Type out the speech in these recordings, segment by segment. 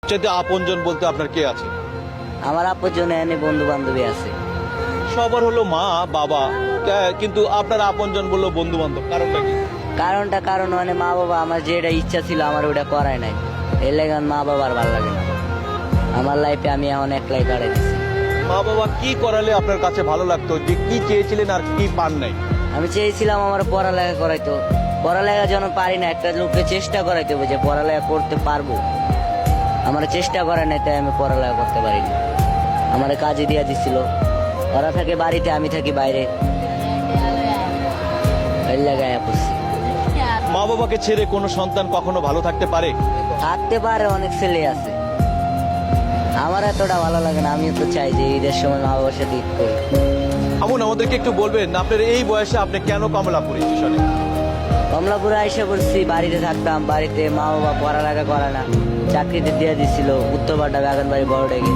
সবচেয়ে আপনজন বলতে আপনার কে আছে? আমার আপনজন এনে বন্ধু বান্ধবী আছে। সবার হলো মা বাবা, কিন্তু আপনার আপনজন বললো বন্ধু বান্ধব, কারণটা কি? কারণ মানে মা বাবা আমার যেটা ইচ্ছা ছিল আমার ওটা করায় নাই, এর লেগে মা বাবার ভালো লাগে না। আমার লাইফে আমি এখন একলাই কাটাই দিচ্ছি। মা বাবা কি করালে আপনার কাছে ভালো লাগতো, যে কি চেয়েছিলেন আর কি পান নাই? আমি চেয়েছিলাম আমার পড়ালেখা করাইতো, পড়ালেখা যেন পারি না, একটা লোককে চেষ্টা করাইতে হবে যে পড়ালেখা করতে পারবো। আমার চেষ্টা করে নাই, তাই আমি পড়ালেখা করতে পারিনি। আমার কাজে দিয়া দিছিল, ওরা থাকে বাড়িতে আমি থাকি বাইরে, এর লাগায় পড়ছি। মা বাবাকে ছেড়ে কোনো সন্তান কখনো ভালো থাকতে পারে? থাকতে পারে, অনেক ছেলে আছে। আমার এতটা ভালো লাগে না, আমিও তো চাই যে ঈদের সময় মা বাবার সাথে ঈদ করি। আমুন, আমাদেরকে একটু বলবেন আপনার এই বয়সে আপনি কেন কমলাপুর স্টেশনে? কমলাপুরে আইসা পড়ছি, বাড়িতে থাকতাম, বাড়িতে মা বাবা পড়ালেখা করে না, চাকরিতে দিয়ে দিছিল উত্তরপাড়া বাগানবাড়ি বড় ডেকে।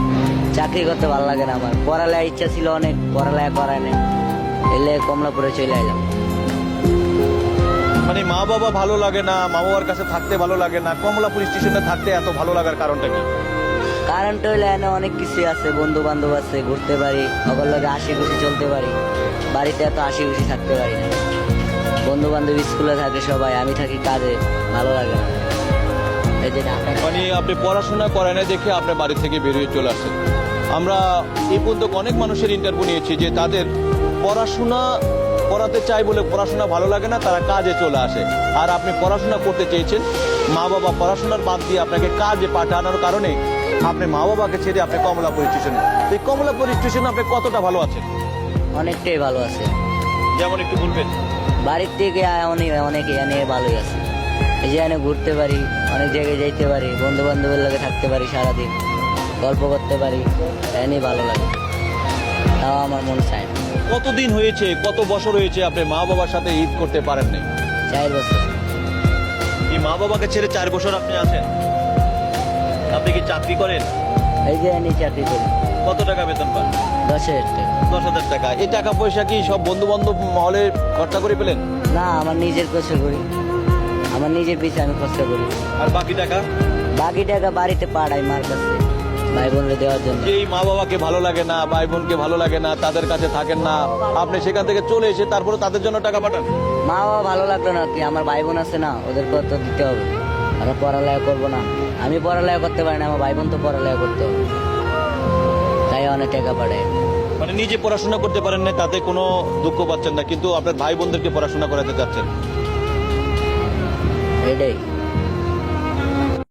চাকরি করতে ভালো লাগে না আমার, পড়ালেখা ইচ্ছা ছিল অনেক, পড়ালেখা করায় নাই, এলে কমলাপুরে চলে আইলাম। মানে মা বাবা ভালো লাগে না, মা বাবার কাছে থাকতে ভালো লাগে না, কমলাপুর স্টেশনে থাকতে এত ভালো লাগার কারণটা কি? কারেন্ট হইলে এনে অনেক কিছু আছে, বন্ধু বান্ধব আছে, ঘুরতে পারি, সকল লোকে হাসি খুশি চলতে পারি। বাড়িতে এত হাসি খুশি থাকতে পারি না। বন্ধু বান্ধব স্কুলে থাকে সবাই, আমি থাকি কাজে, ভালো লাগে না। এই যে মানে আপনি পড়াশোনা করেন না দেখে আপনার বাড়ি থেকে বেরিয়ে চলে আসেন। আমরা এই পর্যন্ত অনেক মানুষের ইন্টারভিউ নিয়েছি যে তাদের পড়াশোনা করাতে চাই বলে পড়াশোনা ভালো লাগে না, তারা কাজে চলে আসে। আর আপনি পড়াশোনা করতে চেয়েছেন, মা বাবা পড়াশোনার বাদ দিয়ে আপনাকে কাজে পাঠানোর কারণে আপনি মা বাবাকে ছেড়ে আপনি কমলাপুর স্টেশনে। এই কমলাপুর স্টেশনে আপনি কতটা ভালো আছেন? অনেকটাই ভালো আছে। যেমন একটু বলবেন। বাড়ির থেকে অনেক এনে ভালোই আছে। এই যে এনে ঘুরতে পারি, অনেক জায়গায় যাইতে পারি, বন্ধু বান্ধবের লগে থাকতে পারি, সারাদিন গল্প করতে পারি, এনে ভালো লাগে। তাও আমার মন চায় না। কতদিন হয়েছে, কত বছর হয়েছে আপনি মা বাবার সাথে ঈদ করতে পারেন নাই? 4 বছর। এই মা বাবাকে ছেড়ে 4 বছর আপনি আছেন। আপনি কি চাকরি করেন? এই যে এনে চাকরি করি। কত টাকা বেতন পান? 10,000 টাকা। 10,000 টাকা। এই টাকা পয়সা কি সব বন্ধু বান্ধব মহলে খরচা করে পেলেন? না, আমার নিজের খরচা করি, আমার নিজের পিছে আমি খরচা করি। আর বাকি টাকা? বাকি টাকা বাড়িতে পাঠাই মার কাছে, ভাই বোনরে দেওয়ার জন্য। এই মা বাবাকে ভালো লাগে না, ভাই বোনকে ভালো লাগে না, তাদের কাছে থাকেন না, আপনি সেখান থেকে চলে এসে তারপরে তাদের জন্য টাকা পাঠান? মা বাবা ভালো লাগলো না কি, আমার ভাই বোন আছে না, ওদেরকে তো দিতে হবে। আমরা পড়ালেখা করবো না, আমি পড়ালেখা করতে পারি না, আমার ভাই বোন তো পড়ালেখা করতে হবে, তাই অনেক টাকা পাঠায়। মানে নিজে পড়াশোনা করতে পারেন না, তাতে কোনো দুঃখ পাচ্ছেন না, কিন্তু আপনার ভাই বোনদেরকে পড়াশোনা করাতে চাচ্ছেন। এটাই।